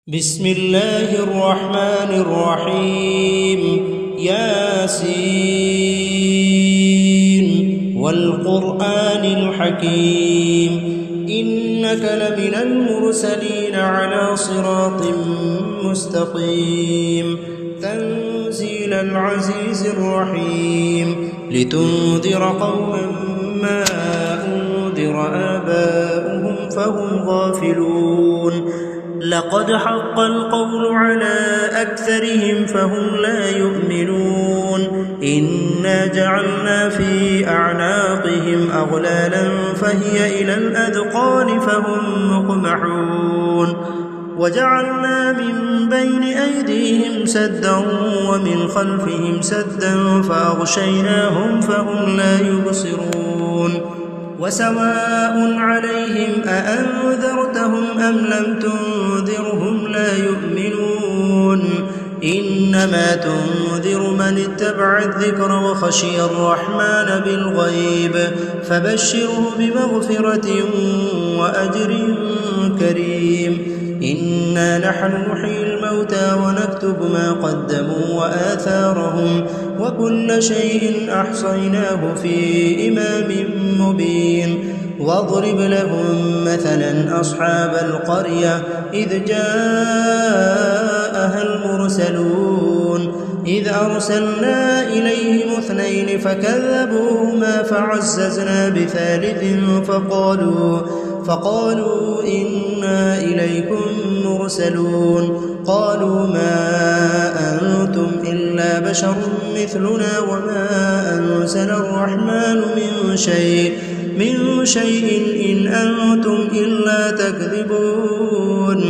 بسم الله الرحمن الرحيم ياسين والقرآن الحكيم إنك لمن المرسلين على صراط مستقيم تنزيل العزيز الرحيم لتنذر قوما ما أنذر آباؤهم فهم غافلون لقد حق القول على أكثرهم فهم لا يؤمنون إنا جعلنا في أعناقهم أغلالا فهي إلى الأذقان فهم مقمحون وجعلنا من بين أيديهم سدا ومن خلفهم سدا فأغشيناهم فهم لا يبصرون وسواء عليهم أأنذرتهم أم لم تنذرهم لا يؤمنون إنما تنذر من اتبع الذكر وخشي الرحمن بالغيب فبشره بمغفرة وأجر كريم إنا نحن نحيي الموتى ونكتب ما قدموا وآثارهم وكل شيء أحصيناه في إمام مبين واضرب لهم مثلا أصحاب القرية إذ جاءها المرسلون إذ أرسلنا إليهم 2 فكذبوهما فعززنا بثالث فقالوا إنا إليكم مرسلون قالوا ما أنتم إلا بشر مثلنا وما أنزل الرحمن من شيء إن أنتم إلا تكذبون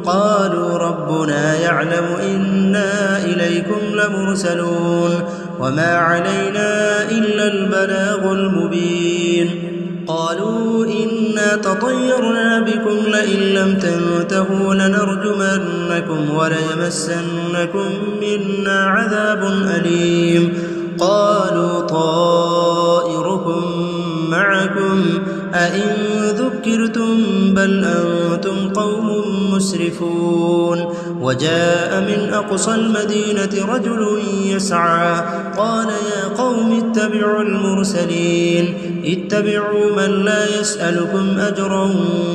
قالوا ربنا يعلم إنا إليكم لمرسلون وما علينا إلا البلاغ المبين قالوا إنا تطيرنا بكم لئن لم تنتهوا لنرجمنكم وليمسنكم منا عذاب أليم قالوا طائركم معكم أئن ذكرتم بل أنتم قوم مسرفون وجاء من أقصى المدينة رجل يسعى قال يا قوم اتبعوا المرسلين اتبعوا من لا يسألكم أجرا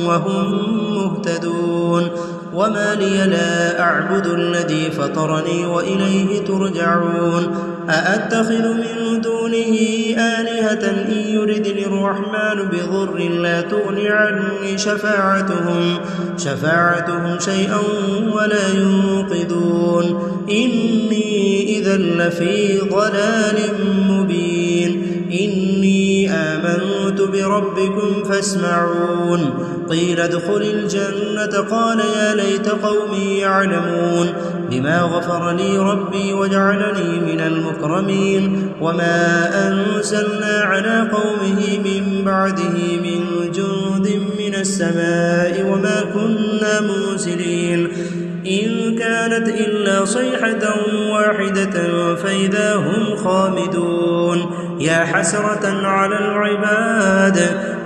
وهم مهتدون وما لي لا أعبد الذي فطرني وإليه ترجعون أأتخذ من دونه آلهة إن يردني الرحمن بضر لا تغن عني شفاعتهم شيئا ولا ينقذون إني إذا لفي ضلال مبين إني آمنت بربكم فاسمعون قيل ادخل الجنة قال يا ليت قومي يعلمون بما غفر لي ربي وجعلني من المكرمين وما أنزلنا على قومه من بعده من جند من السماء وما كنا منزلين إن كانت إلا صيحة واحدة فإذا هم خامدون يا حسرة على العباد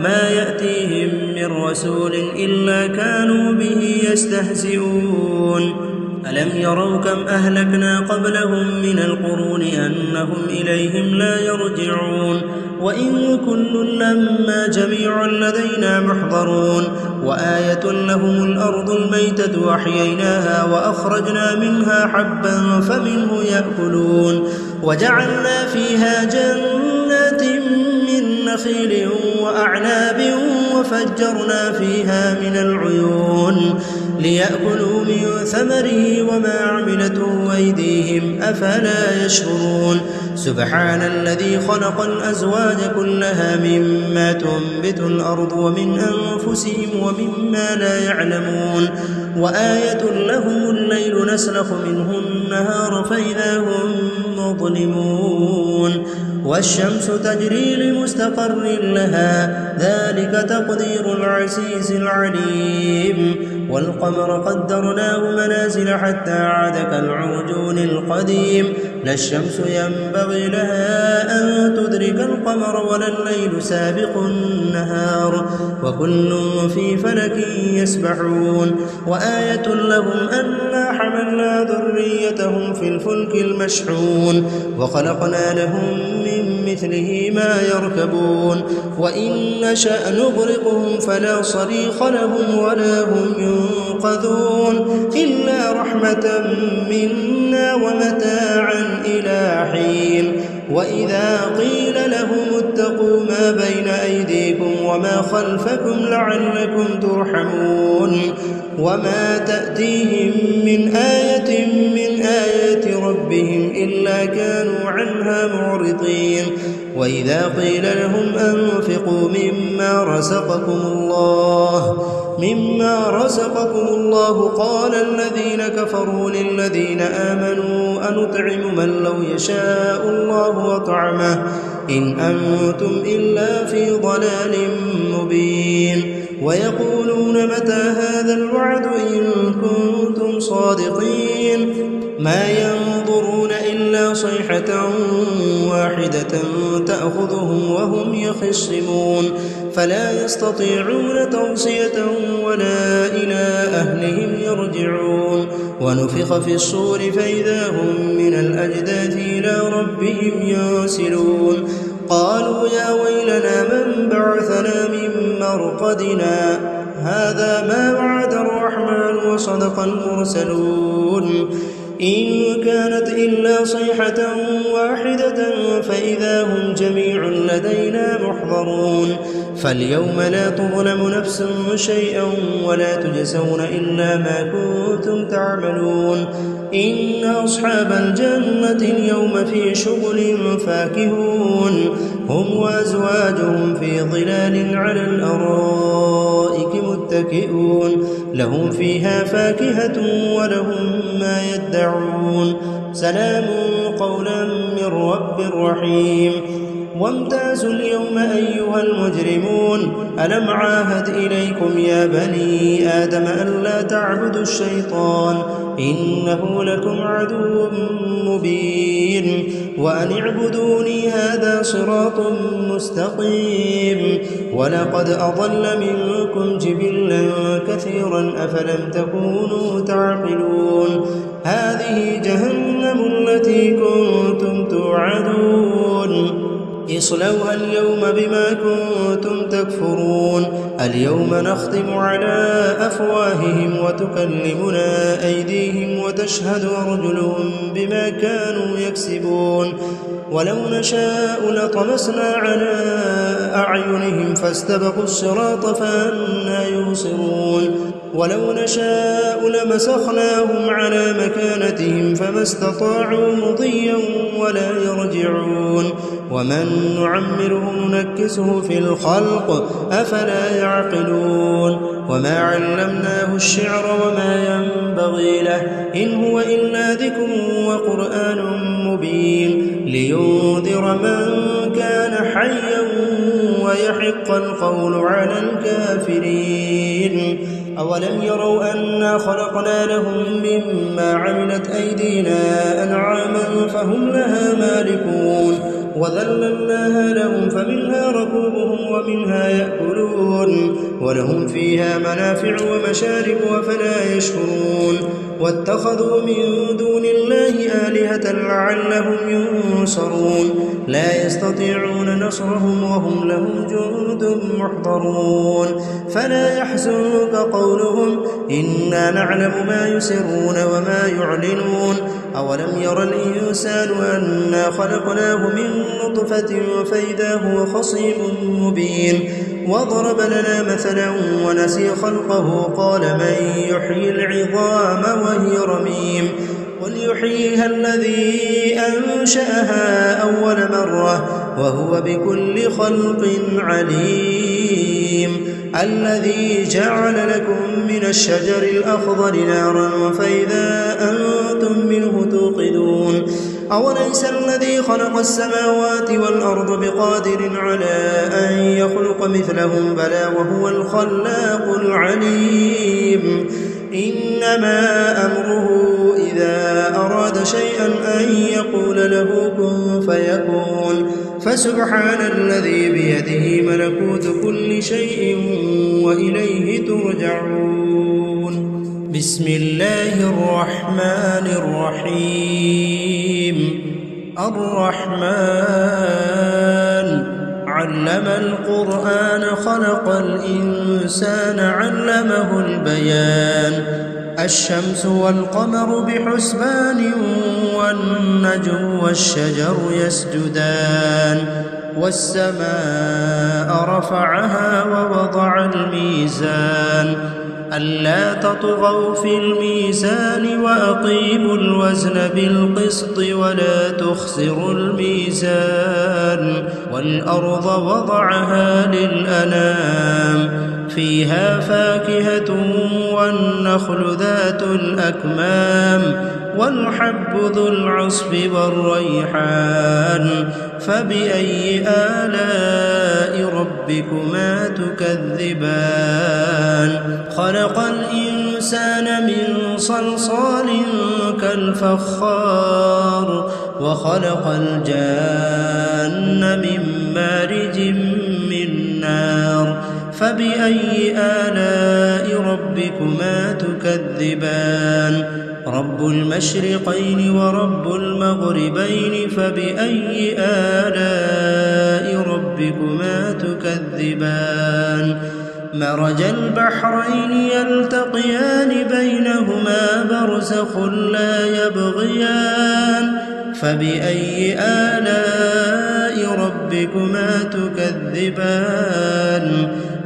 ما يأتيهم من رسول إلا كانوا به يستهزئون ألم يروا كم أهلكنا قبلهم من القرون أنهم إليهم لا يرجعون وإن كل لما جميع لدينا محضرون وآية لهم الأرض الميتة وأحييناها وأخرجنا منها حبا فمنه يأكلون وجعلنا فيها جنات من نخيل وأعناب وفجرنا فيها من العيون ليأكلوا من ثمره وما عملته أيديهم أفلا يشكرون سبحان الذي خلق الأزواج كلها مما تنبت الأرض ومن أنفسهم ومما لا يعلمون وآية لهم الليل نسلخ منه النهار فإذا هم مظلمون والشمس تجري لمستقر لها ذلك تقدير العزيز العليم والقمر قدرناه منازل حتى عاد كالعرجون القديم لا الشمس ينبغي لها أن تدرك القمر ولا الليل سابق النهار وكل في فلك يسبحون وآية لهم أنا حملنا ذريتهم في الفلك المشحون وخلقنا لهم من مثله ما يركبون وإن نشأ نغرقهم فلا صريخ لهم ولا هم ينقذون إلا رحمة منا ومتاعا إلى حين وإذا قيل لهم اتقوا ما بين أيديكم وما خلفكم لعلكم ترحمون وما تأتيهم من آية من آيات ربهم إلا كانوا عنها معرضين وإذا قيل لهم أنفقوا مما رزقكم الله قال الذين كفروا للذين آمنوا أنطعم من لو يشاء الله أطعمه إن أنتم إلا في ضلال مبين ويقولون متى هذا الوعد إن كنتم صادقين ما ينظرون إلا صيحة واحدة تأخذهم وهم يخصمون فلا يستطيعون توصية ولا إلى أهلهم يرجعون ونفخ في الصور فإذا هم من الأجداث إلى ربهم ينسلون قالوا يا ويلنا من بعثنا من مرقدنا هذا ما وعد الرحمن وصدق المرسلون إن كانت إلا صيحة واحدة فإذا هم جميع لدينا محضرون فاليوم لا تظلم نفس شيئا ولا تجزون إلا ما كنتم تعملون إن أصحاب الجنة اليوم في شغل فاكهون هم وأزواجهم في ظلال على الأرائك متكئون لهم فيها فاكهة ولهم ما يدعون سلام قولا من رب رحيم وامتازوا اليوم أيها المجرمون ألم عاهد إليكم يا بني آدم ألا تعبدوا الشيطان إنه لكم عدو مبين وأن اعبدوني هذا صراط مستقيم ولقد أضل منكم جبلا كثيرا أفلم تكونوا تعقلون هذه جهنم التي كنتم توعدون اصلوها اليوم بما كنتم تكفرون اليوم نختم على أفواههم وتكلمنا أيديهم وتشهد أرجلهم بما كانوا يكسبون ولو نشاء لطمسنا على أعينهم فاستبقوا الصراط فأنى يبصرون ولو نشاء لمسخناهم على مكانتهم فما استطاعوا مضيا ولا يرجعون ومن نعمره ننكسه في الخلق أفلا يعقلون وما علمناه الشعر وما ينبغي له إن هو إلا ذكر وقرآن مبين لينذر من كان حيا ويحق القول على الكافرين أولم يروا أنا خلقنا لهم مما عملت أيدينا أنعاما فهم لها مالكون وذللناها لهم فمنها ركوبهم ومنها يأكلون ولهم فيها منافع ومشارب أفلا يشكرون واتخذوا من دون الله آلهة لعلهم ينصرون لا يستطيعون نصرهم وهم لهم جند محضرون فلا يحزنك قولهم إنا نعلم ما يسرون وما يعلنون أولم ير الإنسان أنا خلقناه من نطفة فإذا هو خصيم مبين وضرب لنا مثلا ونسي خلقه قال من يحيي العظام وهي رميم قل يحييها الذي أنشأها أول مرة وهو بكل خلق عليم الذي جعل لكم من الشجر الأخضر نارا فإذا أنتم منه توقدون أوليس الذي خلق السماوات والأرض بقادر على أن يخلق مثلهم بلى وهو الخلاق العليم إنما أمره إذا أراد شيئا أن يقول له كن فيكون فسبحان الذي بيده ملكوت كل شيء وإليه ترجعون بسم الله الرحمن الرحيم الرحمن علم القرآن خلق الإنسان علمه البيان الشمس والقمر بحسبان والنجم والشجر يسجدان والسماء رفعها ووضع الميزان ألا تطغوا في الميزان وأقيموا الوزن بالقسط ولا تخسروا الميزان والأرض وضعها للأنام فيها فاكهة والنخل ذات الأكمام والحب ذو العصف والريحان فبأي آلاء ربكما تكذبان خلق الإنسان من صلصال كالفخار وخلق الجان من مارج من نار فبأي آلاء ربكما تكذبان رب المشرقين ورب المغربين فبأي آلاء ربكما تكذبان مرج البحرين يلتقيان بينهما برزخ لا يبغيان فبأي آلاء ربكما تكذبان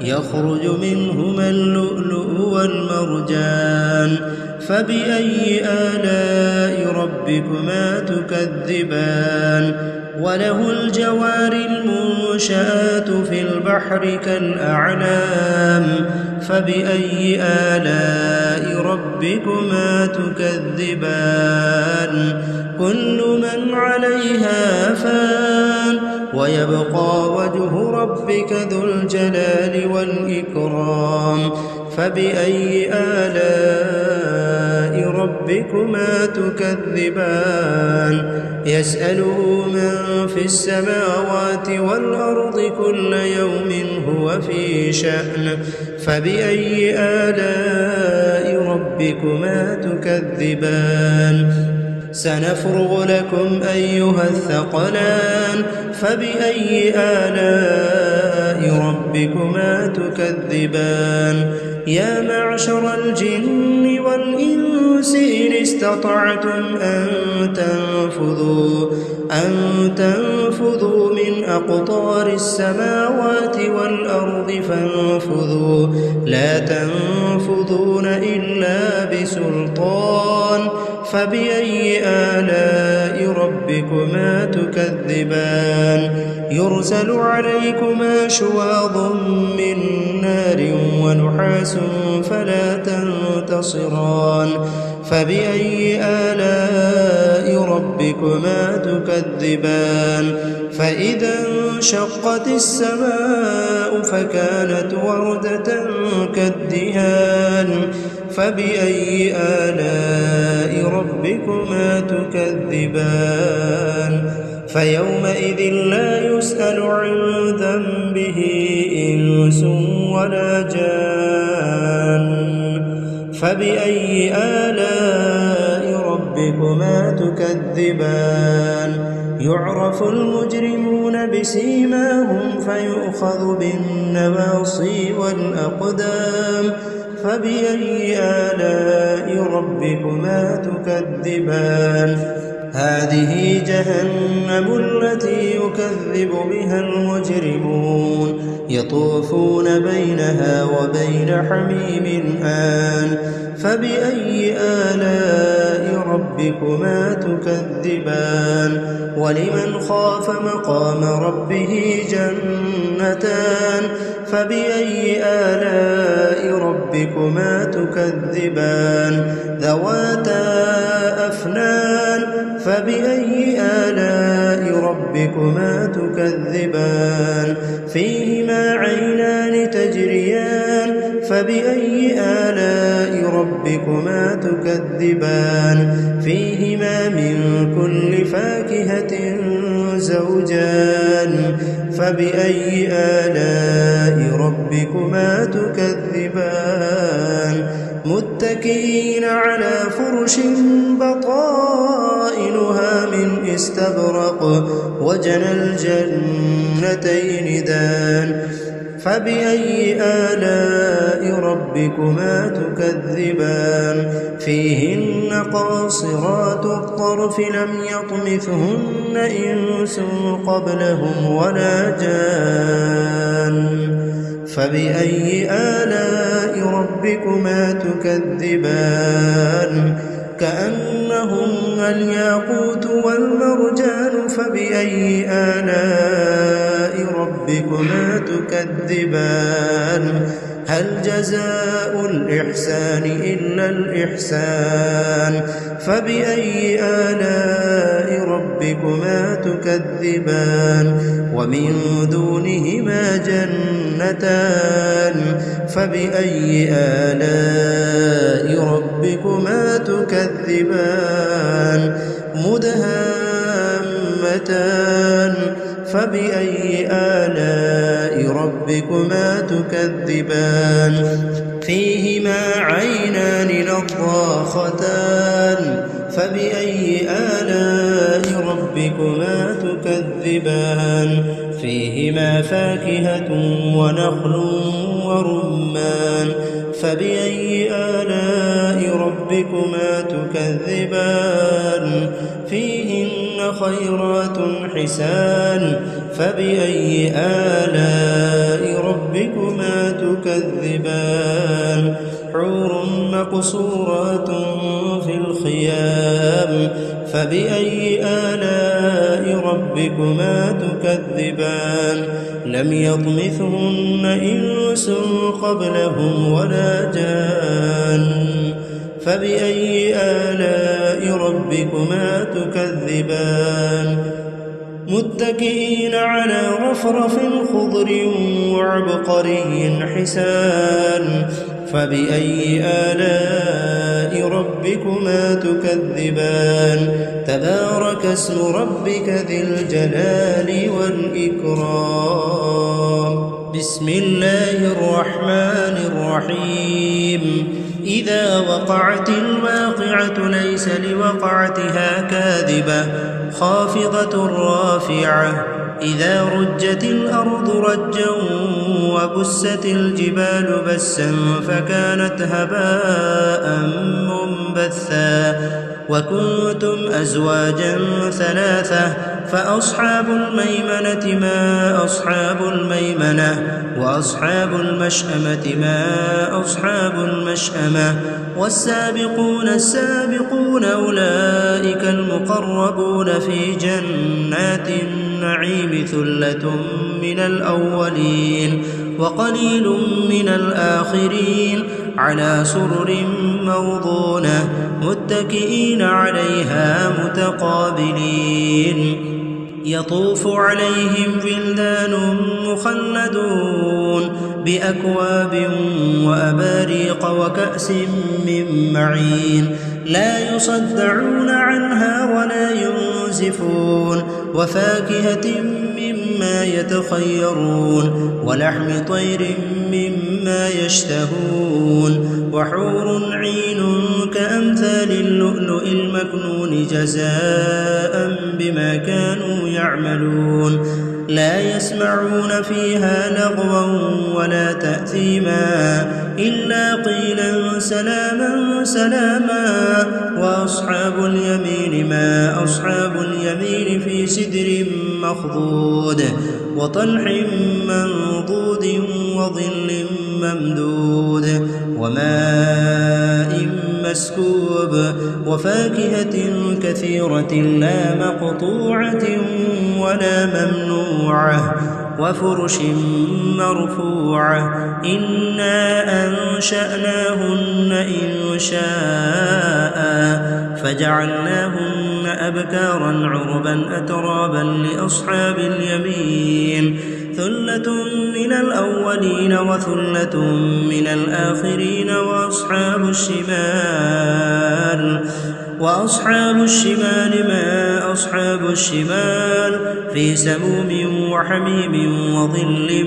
يخرج منهما اللؤلؤ والمرجان فبأي آلاء ربكما تكذبان وله الجوار المنشآت في البحر كالأعلام فبأي آلاء ربكما تكذبان كل من عليها فان ويبقى وجه ربك ذو الجلال والإكرام فبأي آلاء ربكما تكذبان يسأله من في السماوات والأرض كل يوم هو في شأن فبأي آلاء ربكما تكذبان سنفرغ لكم أيها الثقلان فبأي آلاء ربكما تكذبان يا معشر الجن والإنس إن استطعتم أن تنفذوا من أقطار السماوات والأرض فانفذوا لا تنفذون إلا بسلطان فبأي آلاء ربكما تكذبان يرسل عليكما شواظ من نار ونحاس فلا تنتصران فبأي آلاء ربكما تكذبان فإذا انشقت السماء فكانت وردة كالدهان فبأي آلاء ربكما تكذبان فيومئذ لا يسأل عن ذنبه إنس ولا جان فبأي آلاء ربكما تكذبان يعرف المجرمون بسيماهم فيؤخذ بالنواصي والأقدام فبأي آلاء ربكما تكذبان هذه جهنم التي يكذب بها المجرمون يطوفون بينها وبين حميم آن فبأي آلاء ربكما تكذبان ولمن خاف مقام ربه جنتان فبأي آلاء ربكما تكذبان ذواتا أفنان فبأي آلاء ربكما تكذبان فيهما عينان تجريان فبأي آلاء ربكما تكذبان فيهما من كل فاكهة زوجان فبأي آلاء ربكما تكذبان متكئين على فرش بطائنها من استبرق وجنى الجنتين دان فبأي آلاء ربكما تكذبان فيهن قاصرات الطرف لم يطمثهن إنس قبلهم ولا جان فبأي آلاء ربكما تكذبان كأنهن الياقوت والمرجان فبأي آلاء ربكما تكذبان هل جزاء الإحسان إلا الإحسان فبأي آلاء ربكما تكذبان ومن دونهما جنتان فبأي آلاء ربكما تكذبان مدهامتان فبأي آلاء ربكما تكذبان فيهما عينان نضاختان فبأي آلاء ربكما تكذبان فيهما فاكهة ونخل ورمان فبأي آلاء ربكما تكذبان فيهن خيرات حسان فبأي آلاء ربكما تكذبان حور مقصورات في الخيام فبأي آلاء ربكما تكذبان لم يطمثهن إنس قبلهم ولا جان فبأي آلاء ربكما تكذبان متكئين على رفرف خضر وعبقري حسان فبأي آلاء ربكما تكذبان تبارك اسم ربك ذي الجلال والإكرام بسم الله الرحمن الرحيم إذا وقعت الواقعة ليس لوقعتها كاذبة خافضة رافعة إذا رجت الأرض رجا وبست الجبال بسا فكانت هباء منبثا وكنتم أزواجا ثلاثة فأصحاب الميمنة ما أصحاب الميمنة وأصحاب المشأمة ما أصحاب المشأمة والسابقون السابقون أولئك المقربون في جنات النعيم ثلة من الأولين وقليل من الآخرين على سرر موضونة متكئين عليها متقابلين يطوف عليهم ولدان مخلدون بأكواب وأباريق وكأس من معين لا يصدعون عنها ولا ينزفون وفاكهة مما يتخيرون ولحم طير مما يشتهون وحور عين كأمثال اللؤلؤ المكنون جزاء بما كانوا يعملون لا يسمعون فيها لغوا ولا تأثيما إلا قيلا سلاما سلاما وأصحاب اليمين ما أصحاب اليمين في سدر مخضود وطلح منضود وظل ممدود وماء مسكوب وفاكهة كثيرة لا مقطوعة ولا ممنوعة وفرش مرفوعة إنا أنشأناهن إنشاء فجعلناهن أبكارا عربا أترابا لأصحاب اليمين ثلة من الأولين وثلة من الآخرين. وأصحاب الشمال ما أصحاب الشمال في سموم وحميم وظل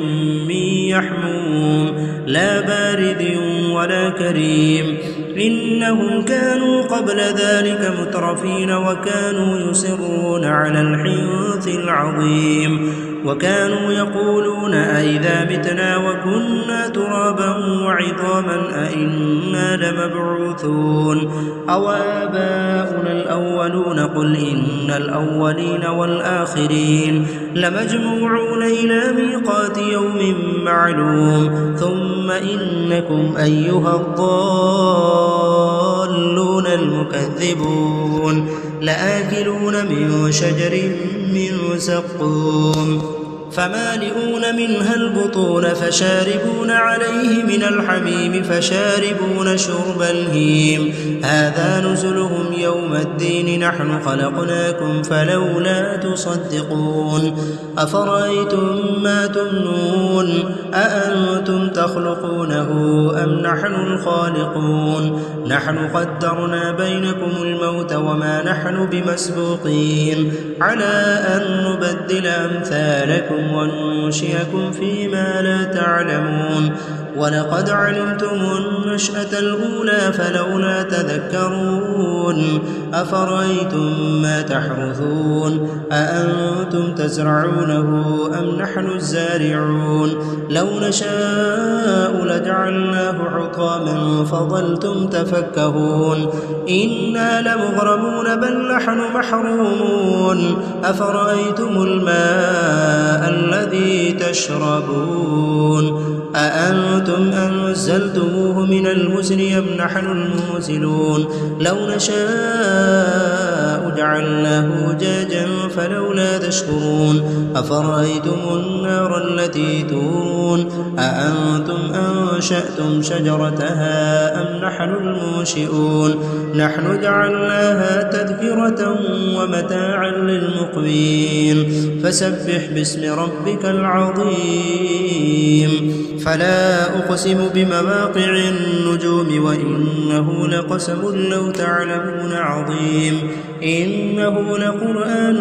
من يحموم لا بارد ولا كريم. إنهم كانوا قبل ذلك مترفين وكانوا يصرون على الحنث العظيم وكانوا يقولون أئذا متنا وكنا ترابا وعظاما أئنا لمبعوثون أو آباؤنا الأولون قل إن الأولين والآخرين لمجموعون إلى ميقات يوم معلوم ثم إنكم أيها الضالون المكذبون لآكلون من شجر من زقوم فمالئون منها البطون فشاربون عليه من الحميم فشاربون شرب الهيم هذا نزلهم يوم الدين نحن خلقناكم فلولا تصدقون أفرأيتم ما تمنون أأنتم تخلقونه أم نحن الخالقون نحن قدرنا بينكم الموت وما نحن بمسبوقين على أن نبدل أمثالكم وننشئكم فيما لا تعلمون ولقد علمتم النشأة الأولى فلولا تذكرون أفرأيتم ما تحرثون أأنتم تزرعونه أم نحن الزارعون لو نشاء لجعلناه حطاما فظلتم تفكهون إنا لمغرمون بل نحن محرومون أفرأيتم الماء الذي تشربون أأنتم أنزلتموه من المزن أم نحن المنزلون لو نشاء جعلناه أجاجا فلولا تشكرون أفرأيتم النار التي تورون أأنتم أنشأتم شجرتها أم نحن المنشئون نحن جعلناها تذكرة ومتاعا للمقوين فسبح باسم ربك العظيم فلا أقسم بمواقع النجوم وإنه لقسم لو تعلمون عظيم إنه لقرآن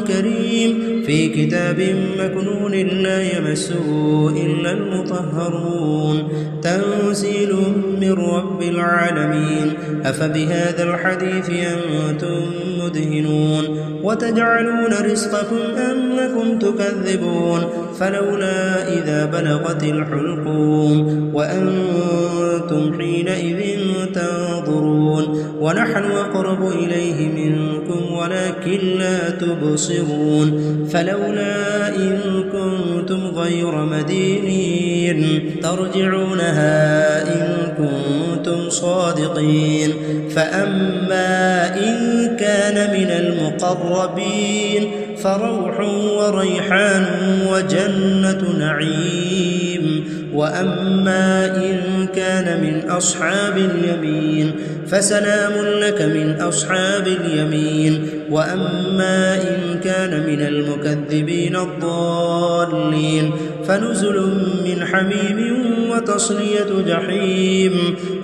كريم في كتاب مكنون لا يمسه إلا المطهرون تنزيل من رب العالمين أفبهذا الحديث أنتم مدهنون وتجعلون رزقكم أنكم تكذبون فلولا إذا بلغت الحلقوم وأنتم حينئذ تنظرون ونحن أقرب إليه منكم ولكن لا تبصرون فلولا إن كنتم غير مدينين ترجعونها إن كنتم صادقين فأما إن كان من المقربين فروح وريحان وجنة نعيم وأما إن كان من أصحاب اليمين فسلام لك من أصحاب اليمين وأما إن كان من المكذبين الضالين فنزل من حميم وتصلية جحيم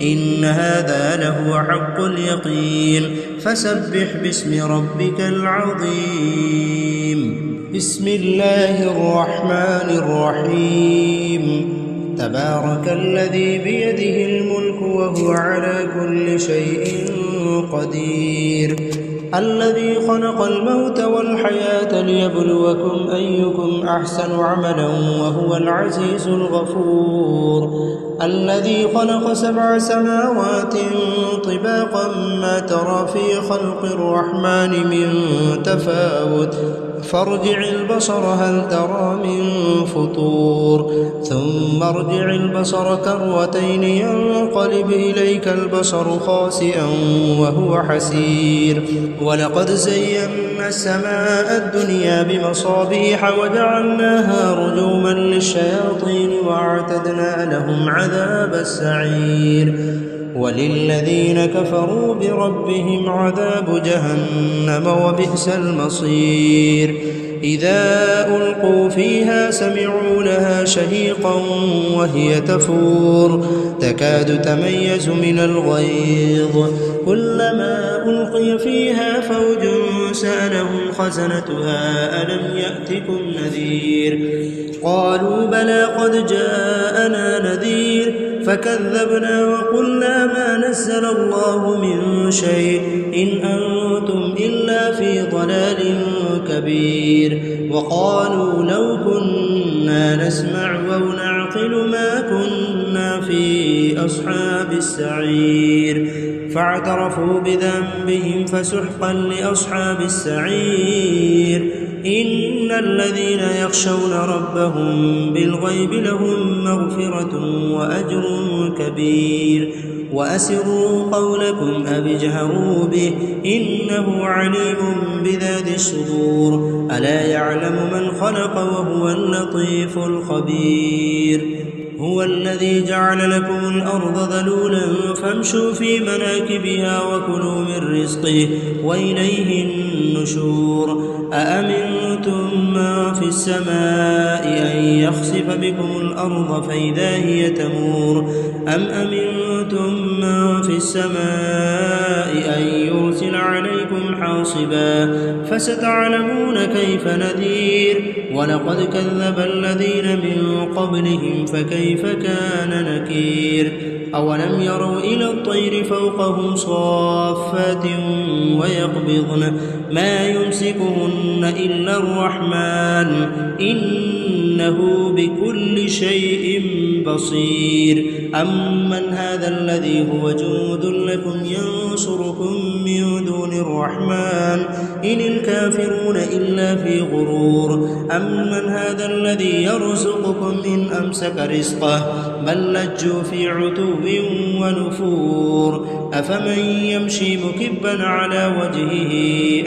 إن هذا لهو حق اليقين فسبح باسم ربك العظيم بسم الله الرحمن الرحيم تبارك الذي بيده الملك وهو على كل شيء قدير الذي خلق الموت والحياة ليبلوكم أيكم أحسن عملا وهو العزيز الغفور الذي خلق 7 سماوات طباقا ما ترى في خلق الرحمن من تفاوت فارجع البصر هل ترى من فطور ثم ارجع البصر كرتين ينقلب إليك البصر خاسئا وهو حسير ولقد زينا السماء الدنيا بمصابيح وجعلناها رجوما للشياطين وأعتدنا لهم عذاب السعير وللذين كفروا بربهم عذاب جهنم وبئس المصير إذا ألقوا فيها سمعوا لها شهيقا وهي تفور تكاد تميز من الغيظ كلما ألقي فيها فوج سألهم خزنتها ألم يأتكم نذير قالوا بلى قد جاءنا نذير فكذبنا وقلنا ما نزل الله من شيء إن أنتم إلا في ضلال كبير وقالوا لو كنا نسمع أو نعقل ما كنا في أصحاب السعير فاعترفوا بذنبهم فسحقا لأصحاب السعير إن الذين يخشون ربهم بالغيب لهم مغفرة وأجر كبير وأسروا قولكم أو اجهروا به إنه عليم بذات الصدور ألا يعلم من خلق وهو اللطيف الخبير هو الذي جعل لكم الأرض ذلولا فامشوا في مناكبها وكلوا من رزقه وإليه النشور أأمنتم من في السماء أن يخسف بكم الأرض فإذا هي تمور أم أمنتم من في السماء أن يرسل عليكم حاصبا فستعلمون كيف نذير ولقد كذب الذين من قبلهم فكيف كان نكير أولم يروا إلى الطير فوقهم صافات ويقبضن ما يمسكهن إلا الرحمن إنه بكل شيء بصير أمن هذا الذي هو جند لكم ينصركم من دون الرحمن إن الكافرون إلا في غرور أمن هذا الذي يرزقكم إن أمسك رزقه بل لجوا في عتو ونفور أفمن يمشي مكبا على وجهه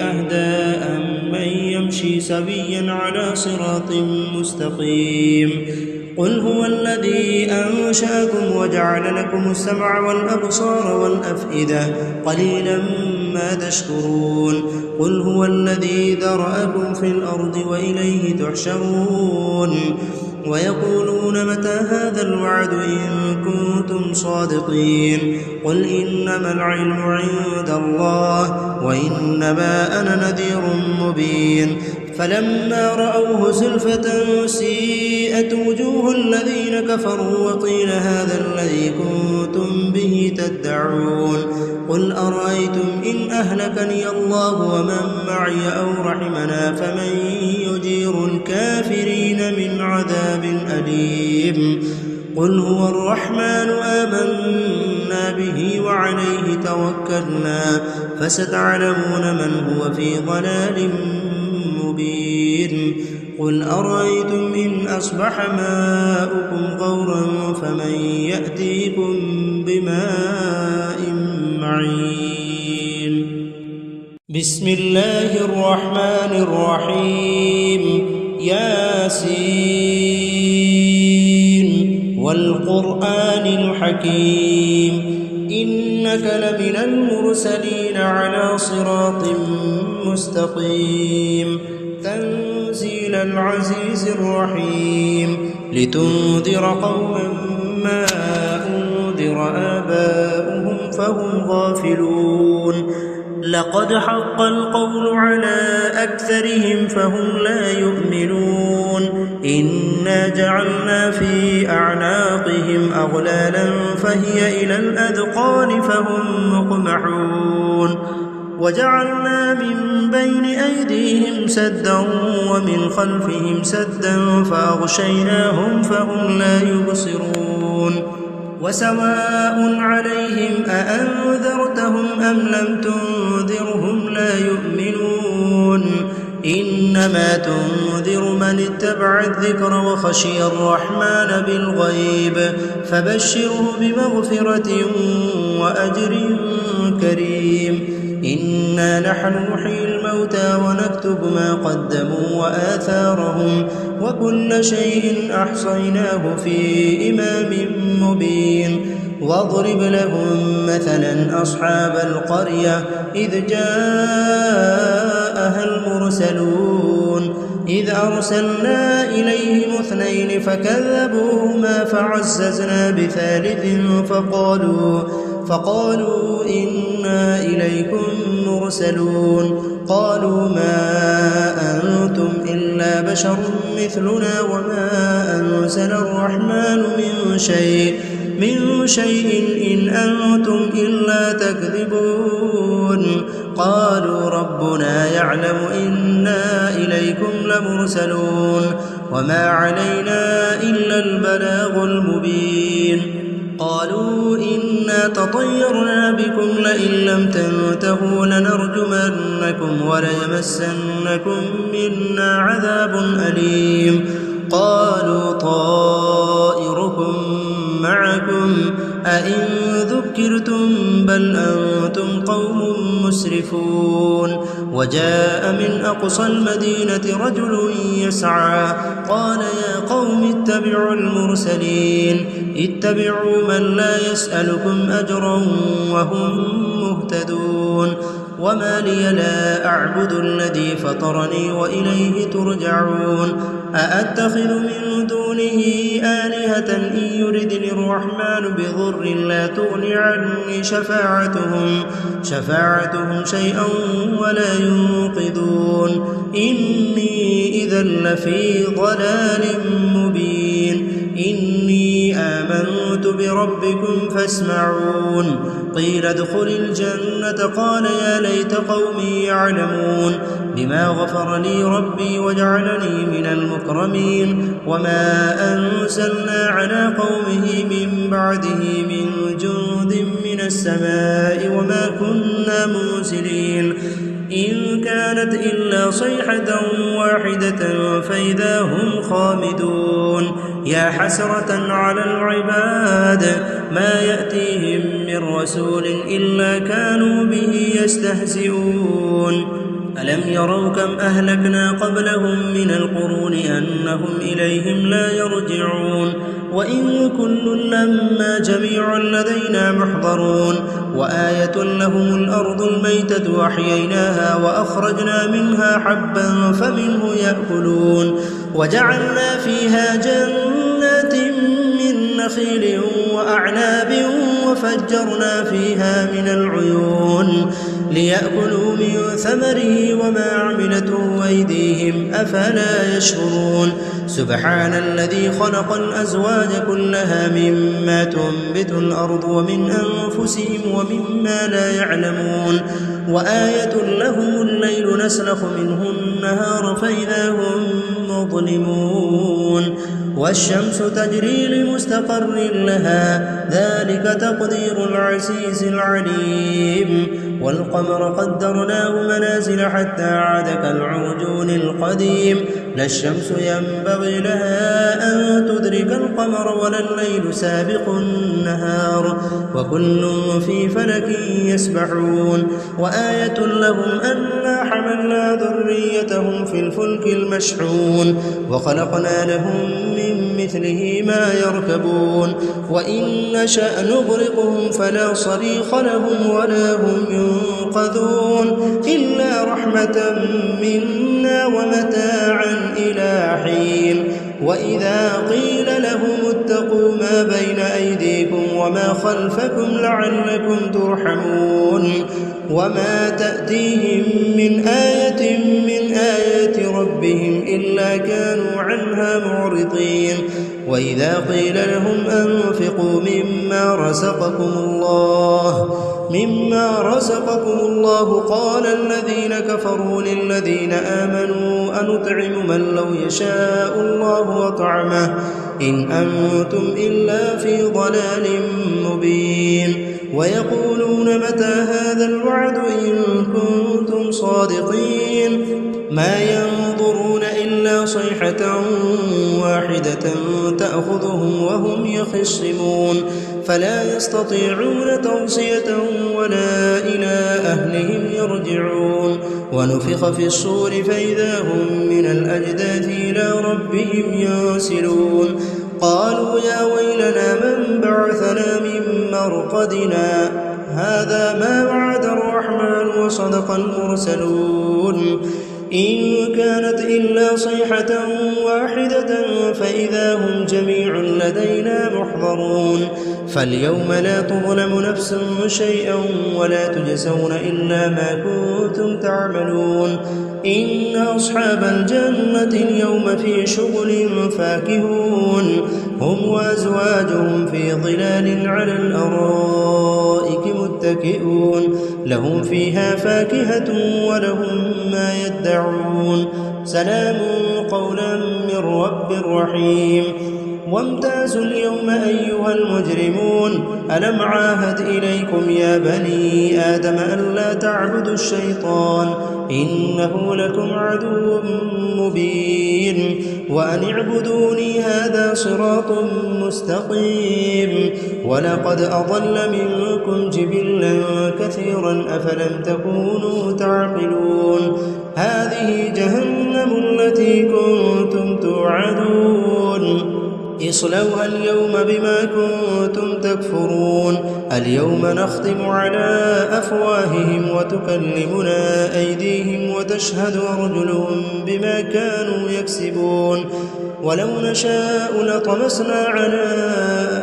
أهدى أمن يمشي سويا على صراط مستقيم قل هو الذي أنشأكم وجعل لكم السمع والأبصار والأفئدة قليلا ما تشكرون قل هو الذي ذرأكم في الأرض وإليه تحشرون ويقولون متى هذا الوعد إن كنتم صادقين قل إنما العلم عند الله وإنما أنا نذير مبين فلما رأوه زلفة سيئت وجوه الذين كفروا وقيل هذا الذي كنتم به تدعون قل أرأيتم إن أهلكني الله ومن معي أو رحمنا فمن يجير الكافرين من عذاب أليم قل هو الرحمن آمنا به وعليه توكلنا فستعلمون من هو في ضلال مبين قل أرأيتم إن أصبح ماؤكم غورا فمن يأتيكم بماء معين بسم الله الرحمن الرحيم ياسين والقرآن الحكيم إنك لمن المرسلين على صراط مستقيم تنزيل العزيز الرحيم لتنذر قوما ما أنذر آباؤهم فهم غافلون لقد حق القول على أكثرهم فهم لا يؤمنون إنا جعلنا في أعناقهم أغلالا فهي إلى الأذقان فهم مقمحون وجعلنا من بين أيديهم سدا ومن خلفهم سدا فأغشيناهم فهم لا يبصرون وسواء عليهم أأنذرتهم أم لم تنذرهم لا يؤمنون إنما تنذر من اتبع الذكر وخشي الرحمن بالغيب فبشره بمغفرة وأجر كريم إنا نحن نحيي الموتى ونكتب ما قدموا وآثارهم وكل شيء أحصيناه في إمام مبين واضرب لهم مثلا أصحاب القرية إذ جاءها المرسلون إذ أرسلنا إليهم 2 فكذبوهما فعززنا بثالث فقالوا إنا إليكم مرسلون قالوا ما أنتم إلا بشر مثلنا وما أنزل الرحمن من شيء إن أنتم إلا تكذبون قالوا ربنا يعلم إنا إليكم لمرسلون وما علينا إلا البلاغ المبين قالوا إنا تطيرنا بكم لئن لم تنتهوا لنرجمنكم وليمسنكم منا عذاب أليم قالوا طائركم معكم أئن ذكرتم بل أنتم قوم مسرفون وجاء من أقصى المدينة رجل يسعى قال يا قوم اتبعوا المرسلين اتبعوا من لا يسألكم أجرا وهم مهتدون وما لي لا أعبد الذي فطرني وإليه ترجعون أأتخذ من دونه آلهة إن يردني الرحمن بضر لا تغن عني شفاعتهم شيئا ولا ينقذون إني إذا لفي ضلال مبين إني آمنت بربكم فاسمعون قيل ادخل الجنة قال يا ليت قومي يعلمون بما غفر لي ربي وجعلني من المكرمين وما أنزلنا على قومه من بعده من جند من السماء وما كنا منزلين إن كانت إلا صيحة واحدة فإذا هم خامدون يا حسرة على العباد ما يأتيهم من رسول إلا كانوا به يستهزئون ألم يروا كم أهلكنا قبلهم من القرون أنهم إليهم لا يرجعون وإن كل لما جميع لدينا محضرون وآية لهم الأرض الميتة وأحييناها وأخرجنا منها حبا فمنه يأكلون وجعلنا فيها جنات من نخيل وأعناب وفجرنا فيها من العيون ليأكلوا من ثمره وما عملته أيديهم أفلا يشكرون سبحان الذي خلق الأزواج كلها مما تنبت الأرض ومن أنفسهم ومما لا يعلمون وآية لهم الليل نسلخ منه النهار فإذا هم مظلمون والشمس تجري لمستقر لها ذلك تقدير العزيز العليم والقمر قدرناه منازل حتى عاد كالعرجون القديم لا الشمس ينبغي لها أن تدرك القمر ولا الليل سابق النهار وكل في فلك يسبحون وآية لهم أنا حملنا ذريتهم في الفلك المشحون وخلقنا لهم من مثله ما يركبون وإن نشأ نغرقهم فلا صريخ لهم ولا هم ينقذون إلا رحمة منا ومتاعا إلى حين وإذا قيل لهم اتقوا ما بين أيديكم وما خلفكم لعلكم ترحمون وما تأتيهم من آية من آيات ربهم إلا كانوا عنها معرضين وإذا قيل لهم أنفقوا مما رزقكم الله قال الذين كفروا للذين آمنوا أنطعم من لو يشاء الله أطعمه إن أنتم إلا في ضلال مبين ويقولون متى هذا الوعد إن كنتم صادقين ما ينظرون إلا صيحة واحدة تأخذهم وهم يخصمون فلا يستطيعون توصية ولا إلى أهلهم يرجعون ونفخ في الصور فإذا هم من الأجداث إلى ربهم ينسلون قالوا يا ويلنا من بعثنا من مرقدنا هذا ما وعد الرحمن وصدق المرسلون إن كانت إلا صيحة واحدة فإذا هم جميع لدينا محضرون فاليوم لا تظلم نفس شيئا ولا تجزون إلا ما كنتم تعملون إن أصحاب الجنة اليوم في شغل فاكهون هم وأزواجهم في ظلال على الأرائك متكئون لهم فيها فاكهة ولهم ما يدعون سلام قولا من رب رحيم وامتازوا اليوم أيها المجرمون ألم عاهد إليكم يا بني آدم ألا تعبدوا الشيطان إنه لكم عدو مبين وأن اعبدوني هذا صراط مستقيم ولقد أضل منكم جبلا كثيرا أفلم تكونوا تعقلون هذه جهنم التي كنتم توعدون اصلوها اليوم بما كنتم تكفرون اليوم نختم على أفواههم وتكلمنا أيديهم وتشهد أرجلهم بما كانوا يكسبون ولو نشاء لطمسنا على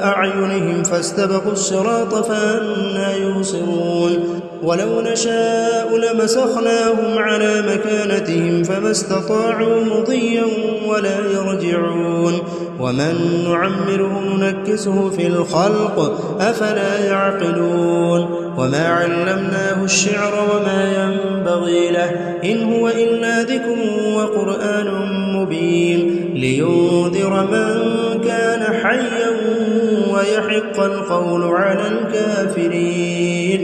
أعينهم فاستبقوا الصراط فأنى يبصرون ولو نشاء لمسخناهم على مكانتهم فما استطاعوا مضيا ولا يرجعون ومن نعمره ننكسه في الخلق أفلا يعقلون وما علمناه الشعر وما ينبغي له إن هو إلا ذكر وقرآن مبين لينذر من كان حيا ويحق القول على الكافرين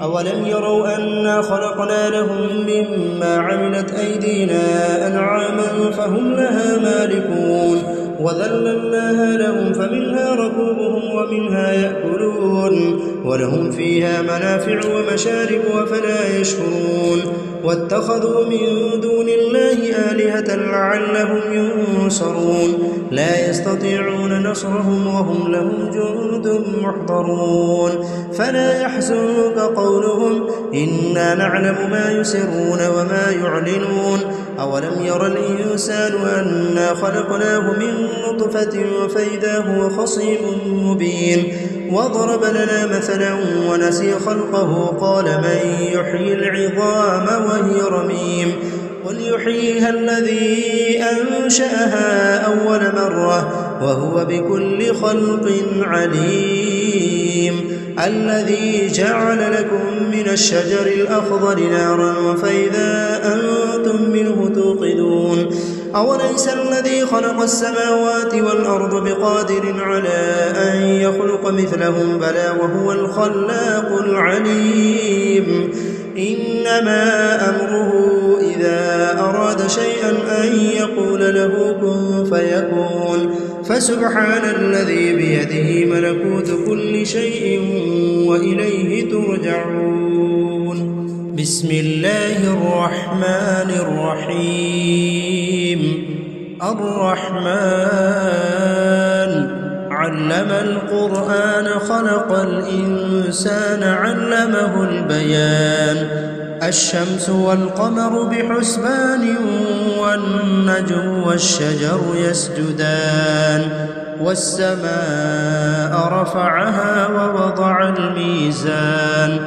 أولم يروا أنا خلقنا لهم مما عملت أيدينا أنعاما فهم لها مالكون وذللناها لهم فمنها ركوبهم ومنها يأكلون ولهم فيها منافع ومشارب أفلا يشكرون واتخذوا من دون الله آلهة لعلهم ينصرون لا يستطيعون نصرهم وهم لهم جند محضرون فلا يحزنك قولهم إنا نعلم ما يسرون وما يعلنون أولم ير الإنسان أنا خلقناه من نطفة فإذا هو خصيم مبين وضرب لنا مثلا ونسي خلقه قال من يحيي العظام وهي رميم قل يحييها الذي أنشأها أول مرة وهو بكل خلق عليم الذي جعل لكم من الشجر الأخضر نارا فإذا أنتم منه توقدون أوليس الذي خلق السماوات والأرض بقادر على أن يخلق مثلهم بلى وهو الخلاق العليم إنما أمره إذا أراد شيئا أن يقول له كن فيكون فسبحان الذي بيده ملكوت كل شيء وإليه ترجعون بسم الله الرحمن الرحيم الرحمن علم القرآن خلق الإنسان علمه البيان الشمس والقمر بحسبان والنجم والشجر يسجدان والسماء رفعها ووضع الميزان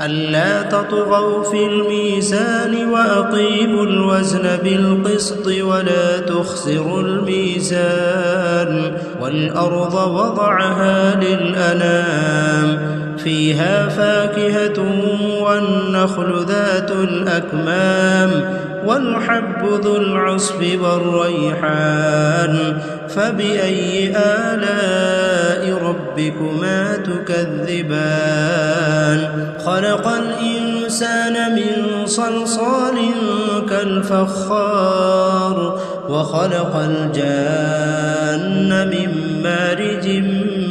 ألا تطغوا في الميزان وأقيموا الوزن بالقسط ولا تخسروا الميزان والأرض وضعها للأنام فيها فاكهة والنخل ذات الأكمام والحب ذو العصف والريحان فبأي آلاء ربكما تكذبان خلق الإنسان من صلصال كالفخار وخلق الجان من مارج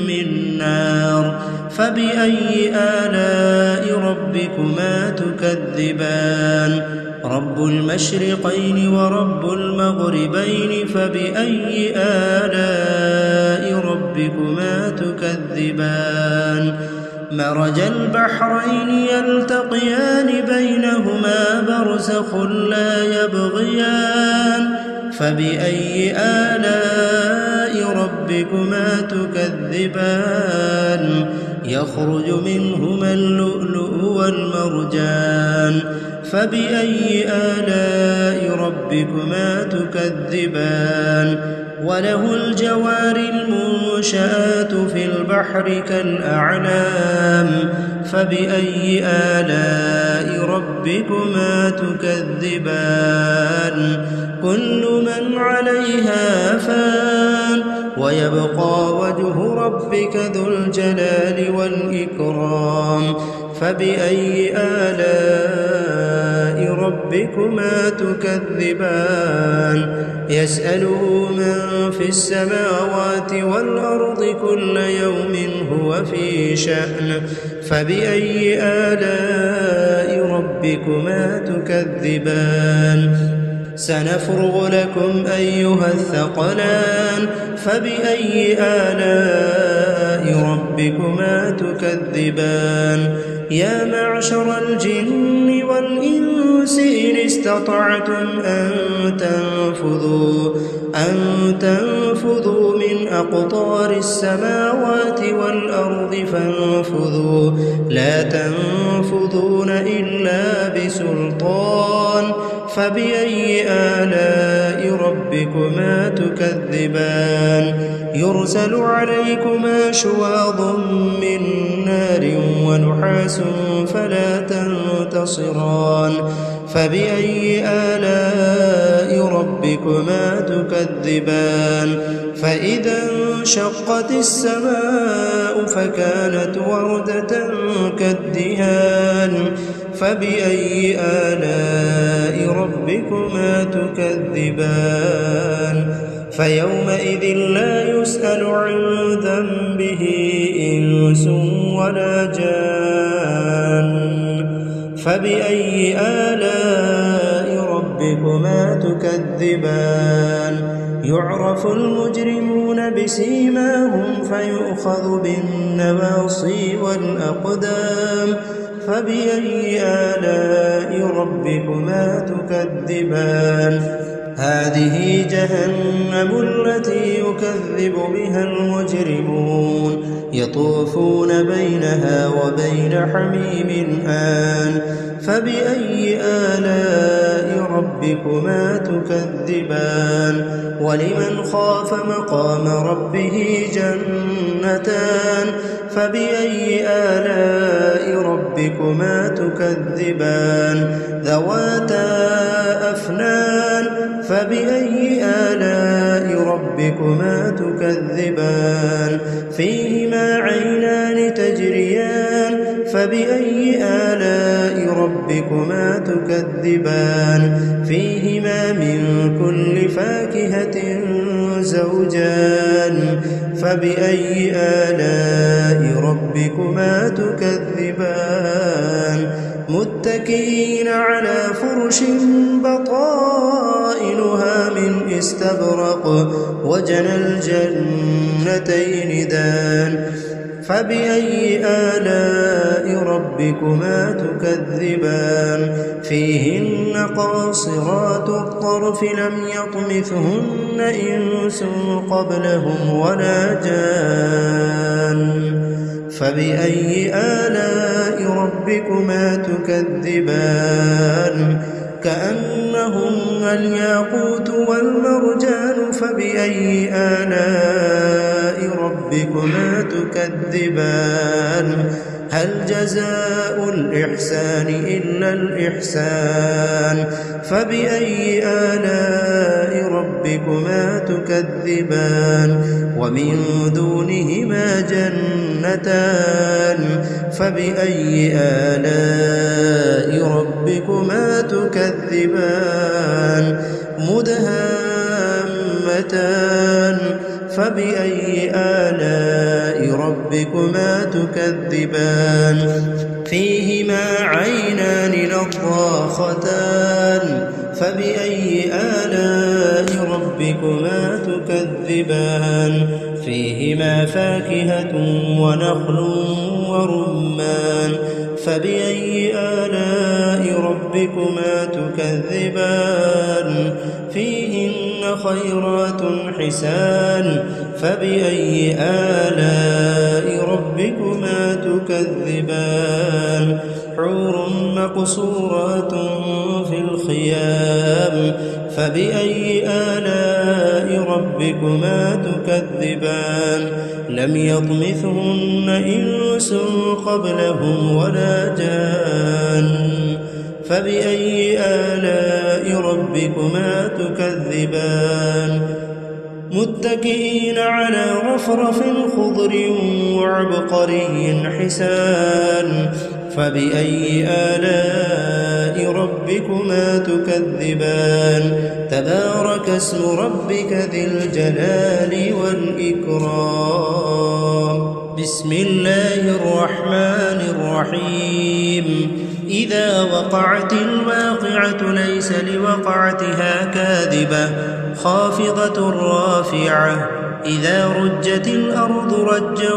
من نار فبأي آلاء ربكما تكذبان رب المشرقين ورب المغربين فبأي آلاء ربكما مرج البحرين يلتقيان بينهما برزخ برزخ لا يبغيان فبأي آلاء ربكما تكذبان يخرج منهما اللؤلؤ والمرجان فبأي آلاء ربكما تكذبان وله الجوار المنشآت في البحر كالأعلام فبأي آلاء ربكما تكذبان كل من عليها فان ويبقى وجه ربك ذو الجلال والإكرام فبأي آلاء ربكما تكذبان يسأله من في السماوات والأرض كل يوم هو في شأن فبأي آلاء ربكما تكذبان سنفرغ لكم أيها الثقلان فبأي آلاء ربكما تكذبان يا معشر الجن والإنس إن استطعتم أن تنفذوا من أقطار السماوات والأرض فانفذوا لا تنفذون إلا بسلطان فبأي آلاء ربكما تكذبان يرسل عليكما شواظ من نار ونحاس فلا تنتصران فبأي آلاء ربكما تكذبان فإذا انشقت السماء فكانت وردة كالدهان فبأي آلاء ربكما تكذبان فيومئذ لا يسأل عن ذنبه إنس ولا جان فبأي آلاء ربكما تكذبان يعرف المجرمون بسيماهم فيؤخذ بالنواصي والأقدام فبأي آلاء ربكما تكذبان هذه جهنم التي يكذب بها المجرمون يطوفون بينها وبين حميم آن فبأي آلاء ربكما تكذبان ولمن خاف مقام ربه جنتان فبأي آلاء ربكما تكذبان ذواتا أفنان فبأي آلاء ربكما تكذبان فيهما عينان تجريان فبأي آلاء ربكما تكذبان فيهما من كل فاكهة زوجان فبأي آلاء ربكما تكذبان متكئين على فرش بطائنها من استبرق وجنى الجنتين دان فبأي آلاء ربكما تكذبان فيهن قاصرات الطرف لم يطمثهن إنس قبلهم ولا جان فبأي آلاء ربكما تكذبان كأنهن الياقوت والمرجان فبأي آلاء ربكما تكذبان هل جزاء الإحسان إلا الإحسان فبأي آلاء ربكما تكذبان ومن دونهما جنتان فبأي آلاء ربكما تكذبان مدهامتان فبأي آلاء ربكما تكذبان فيهما عينان نضاختان فبأي آلاء ربكما تكذبان فيهما فاكهة ونخل ورمان فبأي آلاء ربكما ربكما تكذبان فيهن خيرات حسان فبأي آلاء ربكما تكذبان حور مقصورات في الخيام فبأي آلاء ربكما تكذبان لم يطمثهن إنس قبلهم ولا جان فبأي آلاء ربكما تكذبان متكئين على رفرف خضر وعبقري حسان فبأي آلاء ربكما تكذبان تبارك اسم ربك ذي الجلال والإكرام بسم الله الرحمن الرحيم إذا وقعت الواقعة ليس لوقعتها كاذبة خافضة رافعة إذا رجت الأرض رجا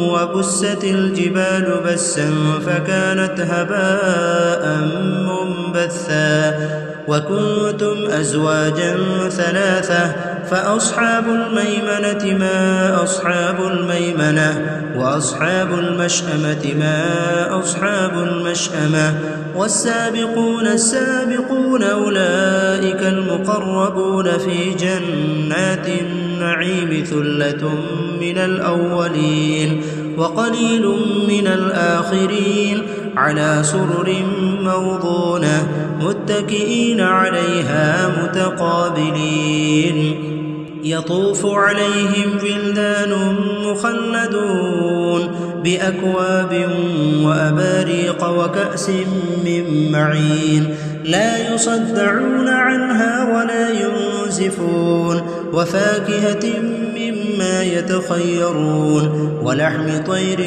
وبست الجبال بسا فكانت هباء منبثا وكنتم أزواجا ثلاثة فأصحاب الميمنة ما أصحاب الميمنة وأصحاب المشأمة ما أصحاب المشأمة والسابقون السابقون أولئك المقربون في جنات النعيم ثلة من الأولين وقليل من الآخرين على سرر موضونة متكئين عليها متقابلين يطوف عليهم ولدان مخلدون بأكواب وأباريق وكأس من معين لا يصدعون عنها ولا ينزفون وفاكهة مما يتخيرون ولحم طير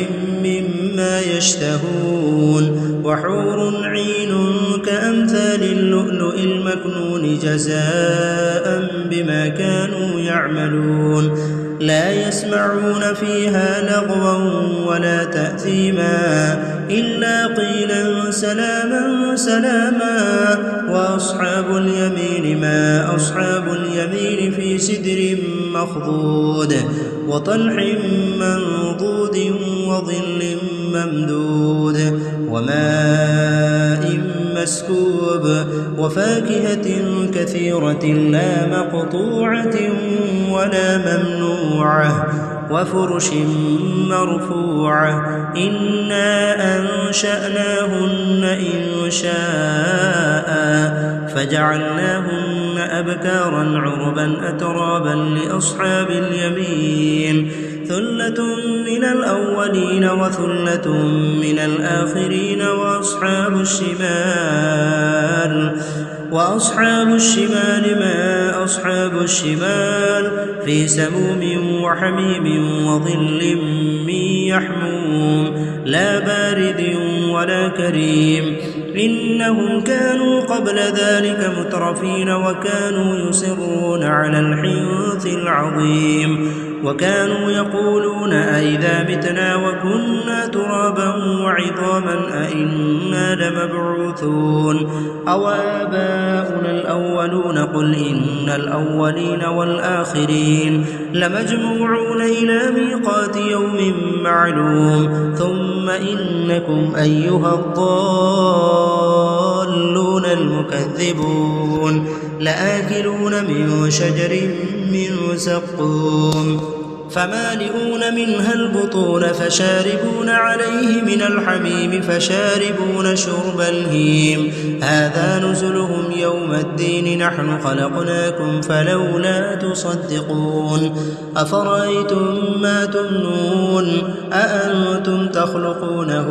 مما يشتهون وحور عين كأمثال اللؤلؤ المكنون جزاء بما كانوا يعملون لا يسمعون فيها لغوا ولا تأثيما إلا قيلا سلاما سلاما وأصحاب اليمين ما أصحاب اليمين في سدر مخضود وطلح منضود وظل ممدود وماء مسكوب وفاكهة كثيرة لا مقطوعة ولا ممنوعة وفرش مرفوعة إنا أنشأناهن إنشاء فجعلناهن أبكارا عربا أترابا لأصحاب اليمين ثلة من الأولين وثلة من الآخرين وأصحاب الشمال ما أصحاب الشمال في سموم وحميم وظل من يحموم لا بارد ولا كريم إنهم كانوا قبل ذلك مترفين وكانوا يصرون على الحنث العظيم وكانوا يقولون أئذا متنا وكنا ترابا وعظاما أئنا لمبعوثون أو آباؤنا الأولون قل إن الأولين والآخرين لمجموعون إلى ميقات يوم معلوم ثم إنكم أيها الضالون المكذبون لآكلون من شجر من زقوم فمالئون منها البطون فشاربون عليه من الحميم فشاربون شرب الهيم هذا نزلهم يوم الدين نحن خلقناكم فلولا تصدقون أفرأيتم ما تمنون أأنتم تخلقونه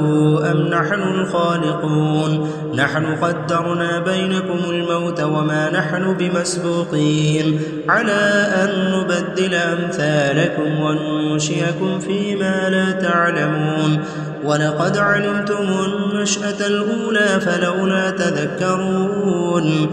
أم نحن الخالقون نحن قدرنا بينكم الموت وما نحن بمسبوقين على أن نبدل أمثالكم وننشئكم فيما لا تعلمون ولقد علمتم النشأة الأولى فلولا تذكرون